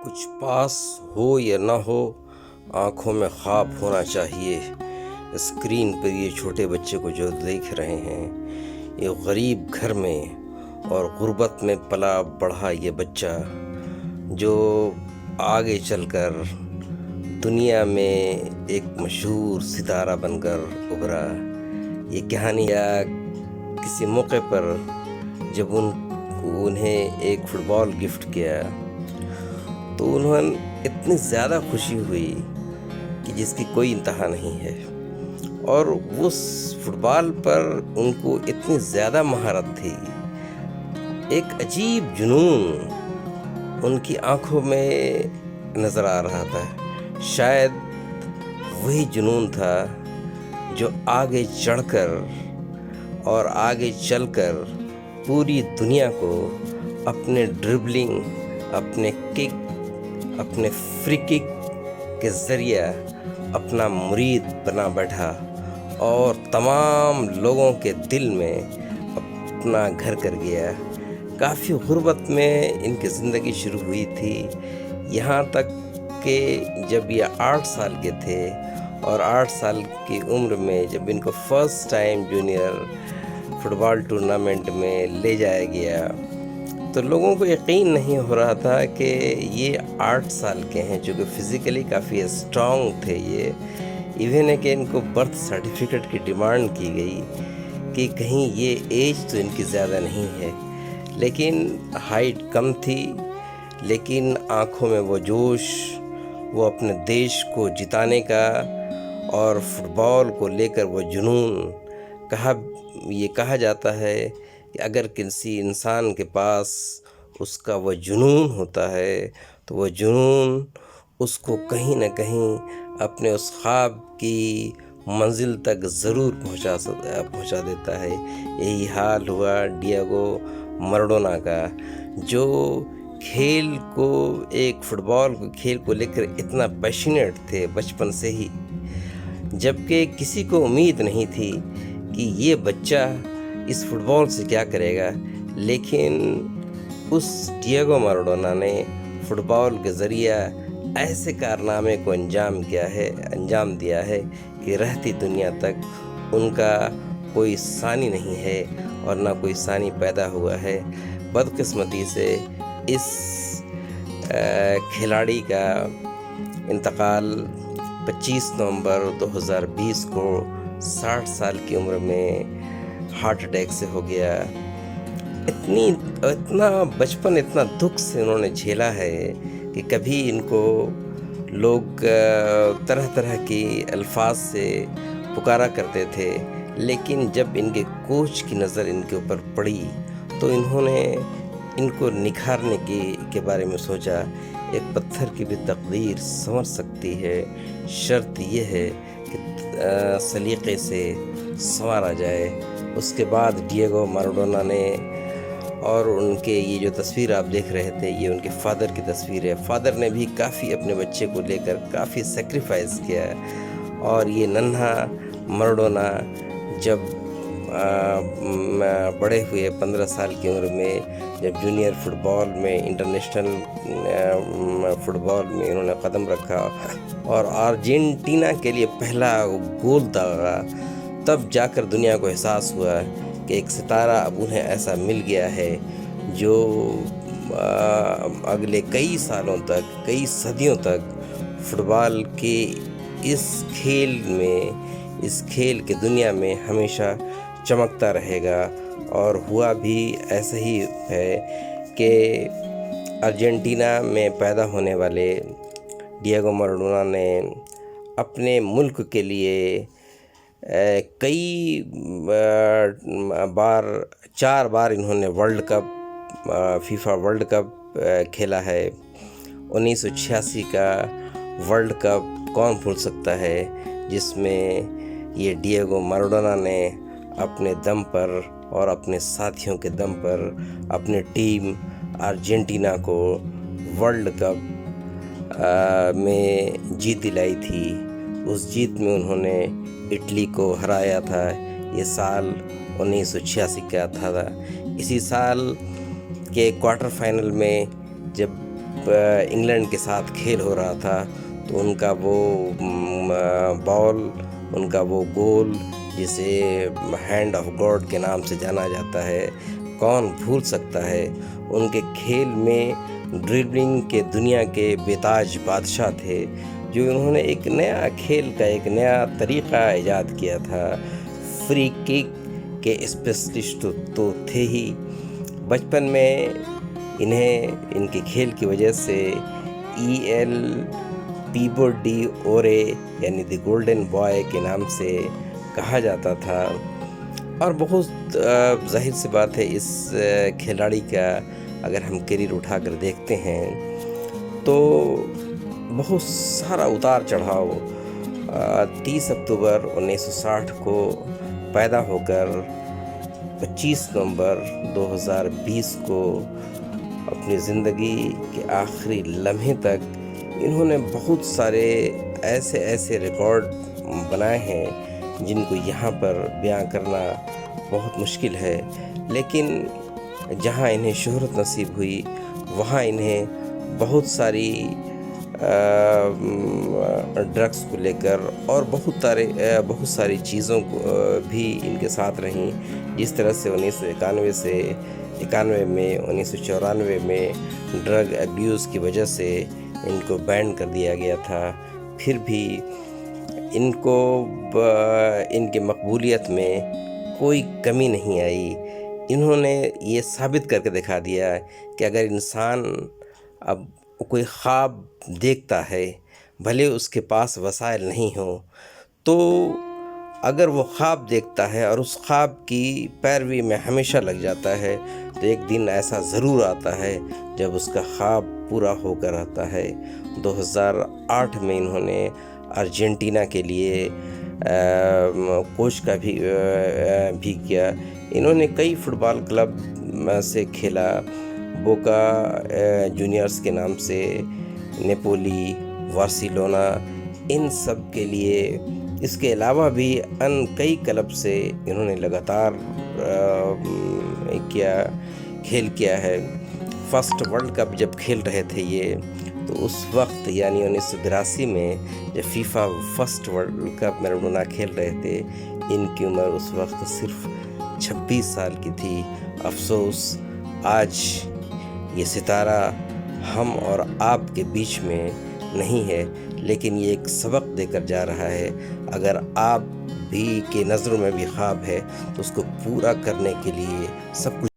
کچھ پاس ہو یا نہ ہو، آنکھوں میں خواب ہونا چاہیے۔ اسکرین پر یہ چھوٹے بچے کو جو دیکھ رہے ہیں، یہ غریب گھر میں اور غربت میں پلا بڑھا یہ بچہ جو آگے چل کر دنیا میں ایک مشہور ستارہ بن کر ابھرا۔ یہ کہانی کسی موقع پر جب انہیں ایک فٹ بال گفٹ کیا تو انہیں اتنی زیادہ خوشی ہوئی کہ جس کی کوئی انتہا نہیں ہے، اور اس فٹ بال پر ان کو اتنی زیادہ مہارت تھی، ایک عجیب جنون ان کی آنکھوں میں نظر آ رہا تھا۔ شاید وہی جنون تھا جو آگے چڑھ کر اور آگے چل کر پوری دنیا کو اپنے ڈربلنگ، اپنے کک، اپنے فری کک کے ذریعہ اپنا مرید بنا بیٹھا اور تمام لوگوں کے دل میں اپنا گھر کر گیا۔ کافی غربت میں ان کی زندگی شروع ہوئی تھی، یہاں تک کہ جب یہ 8 سال کے تھے اور 8 سال کی عمر میں جب ان کو فرسٹ ٹائم جونیئر فٹ بال ٹورنامنٹ میں لے جایا گیا تو لوگوں کو یقین نہیں ہو رہا تھا کہ یہ 8 سال کے ہیں، چونکہ فزیکلی کافی اسٹرانگ تھے یہ، ایون ہے کہ ان کو برتھ سرٹیفکیٹ کی ڈیمانڈ کی گئی کہ کہیں یہ ایج تو ان کی زیادہ نہیں ہے، لیکن ہائٹ کم تھی، لیکن آنکھوں میں وہ جوش، وہ اپنے دیش کو جتانے کا اور فٹ بال کو لے کر وہ جنون۔ یہ کہا جاتا ہے کہ اگر کسی انسان کے پاس اس کا وہ جنون ہوتا ہے تو وہ جنون اس کو کہیں نہ کہیں اپنے اس خواب کی منزل تک ضرور پہنچا دیتا ہے۔ یہی حال ہوا ڈیگو مراڈونا کا، جو کھیل کو، ایک فٹ بال کو کھیل کو لے کر اتنا پیشنیٹ تھے بچپن سے ہی، جبکہ کسی کو امید نہیں تھی کہ یہ بچہ اس فٹ بال سے کیا کرے گا، لیکن اس ڈیگو مراڈونا نے فٹ بال کے ذریعہ ایسے کارنامے کو انجام دیا ہے کہ رہتی دنیا تک ان کا کوئی ثانی نہیں ہے اور نہ کوئی ثانی پیدا ہوا ہے۔ بدقسمتی سے اس کھلاڑی کا انتقال 25 نومبر 2020 کو 60 سال کی عمر میں ہارٹ اٹیک سے ہو گیا۔ اتنا بچپن اتنا دکھ سے انہوں نے جھیلا ہے کہ کبھی ان کو لوگ طرح طرح کی الفاظ سے پکارا کرتے تھے، لیکن جب ان کے کوچ کی نظر ان کے اوپر پڑی تو انہوں نے ان کو نکھارنے کے بارے میں سوچا۔ ایک پتھر کی بھی تقدیر سنور سکتی ہے، شرط یہ ہے کہ سلیقے سے سنوارا جائے۔ اس کے بعد ڈیگو مراڈونا نے، اور ان کے یہ جو تصویر آپ دیکھ رہے تھے یہ ان کے فادر کی تصویر ہے، فادر نے بھی کافی اپنے بچے کو لے کر کافی سیکریفائز کیا، اور یہ ننھا مراڈونا جب بڑے ہوئے 15 سال کی عمر میں، جب جونیئر فٹ بال میں، انٹرنیشنل فٹ بال میں انہوں نے قدم رکھا اور ارجنٹینا کے لیے پہلا گول داغا، تب جا کر دنیا کو احساس ہوا کہ ایک ستارہ اب انہیں ایسا مل گیا ہے جو اگلے کئی سالوں تک، کئی صدیوں تک فٹ بال کے اس کھیل کے دنیا میں ہمیشہ چمکتا رہے گا۔ اور ہوا بھی ایسا ہی ہے کہ ارجنٹینا میں پیدا ہونے والے ڈیگو مراڈونا نے اپنے ملک کے لیے کئی بار، 4 بار انہوں نے world cup, FIFA world cup کھیلا ہے۔ 1986 کا ورلڈ کپ کون بھول سکتا ہے، جس میں یہ ڈیگو مراڈونا نے اپنے دم پر اور اپنے ساتھیوں کے دم پر اپنی ٹیم ارجنٹینا کو ورلڈ کپ میں جیت دلائی تھی۔ اس جیت میں انہوں نے اٹلی کو ہرایا تھا۔ یہ سال 1986 کا تھا۔ اسی سال کے کوارٹر فائنل میں جب انگلینڈ کے ساتھ کھیل ہو رہا تھا تو ان کا وہ بال، ان کا وہ گول جسے ہینڈ آف گاڈ کے نام سے جانا جاتا ہے، کون بھول سکتا ہے؟ ان کے کھیل میں ڈربلنگ کے دنیا کے بےتاج بادشاہ تھے، جو انہوں نے ایک نیا کھیل کا ایک نیا طریقہ ایجاد کیا تھا۔ فری کک کے اسپیشلسٹ تو تھے ہی۔ بچپن میں انہیں ان کے کھیل کی وجہ سے ایل پیبوڈی اورے یعنی دی گولڈن بوائے کے نام سے کہا جاتا تھا۔ اور بہت ظاہر سی بات ہے، اس کھلاڑی کا اگر ہم کیریئر اٹھا کر دیکھتے ہیں تو بہت سارا اتار چڑھاؤ۔ 30 اکتوبر 1960 کو پیدا ہو کر 25 نومبر 2020 کو اپنی زندگی کے آخری لمحے تک انہوں نے بہت سارے ایسے ریکارڈ بنائے ہیں جن کو یہاں پر بیان کرنا بہت مشکل ہے، لیکن جہاں انہیں شہرت نصیب ہوئی وہاں انہیں بہت ساری ڈرگس کو لے کر اور بہت ساری چیزوں کو بھی ان کے ساتھ رہیں، جس طرح سے 1991 میں 1994 میں ڈرگ ایبیوز کی وجہ سے ان کو بین کر دیا گیا تھا۔ پھر بھی ان کو ان کے مقبولیت میں کوئی کمی نہیں آئی۔ انہوں نے یہ ثابت کر کے دکھا دیا کہ اگر انسان اب کوئی خواب دیکھتا ہے، بھلے اس کے پاس وسائل نہیں ہوں، تو اگر وہ خواب دیکھتا ہے اور اس خواب کی پیروی میں ہمیشہ لگ جاتا ہے تو ایک دن ایسا ضرور آتا ہے جب اس کا خواب پورا ہو کر آتا ہے۔ 2008 میں انہوں نے ارجنٹینا کے لیے کوچ کا بھی کیا۔ انہوں نے کئی فٹ بال کلب سے کھیلا، بوکا جونیئرز کے نام سے، نیپولی، بارسلونا، ان سب کے لیے۔ اس کے علاوہ بھی کئی کلب سے انہوں نے لگاتار کھیل کیا ہے۔ فرسٹ ورلڈ کپ جب کھیل رہے تھے یہ، تو اس وقت یعنی 1982 میں جب FIFA first world cup Maradona کھیل رہے تھے، ان کی عمر اس وقت صرف 26 سال کی تھی۔ افسوس آج یہ ستارہ ہم اور آپ کے بیچ میں نہیں ہے، لیکن یہ ایک سبق دے کر جا رہا ہے۔ اگر آپ بھی کے نظروں میں بھی خواب ہے تو اس کو پورا کرنے کے لیے سب کچھ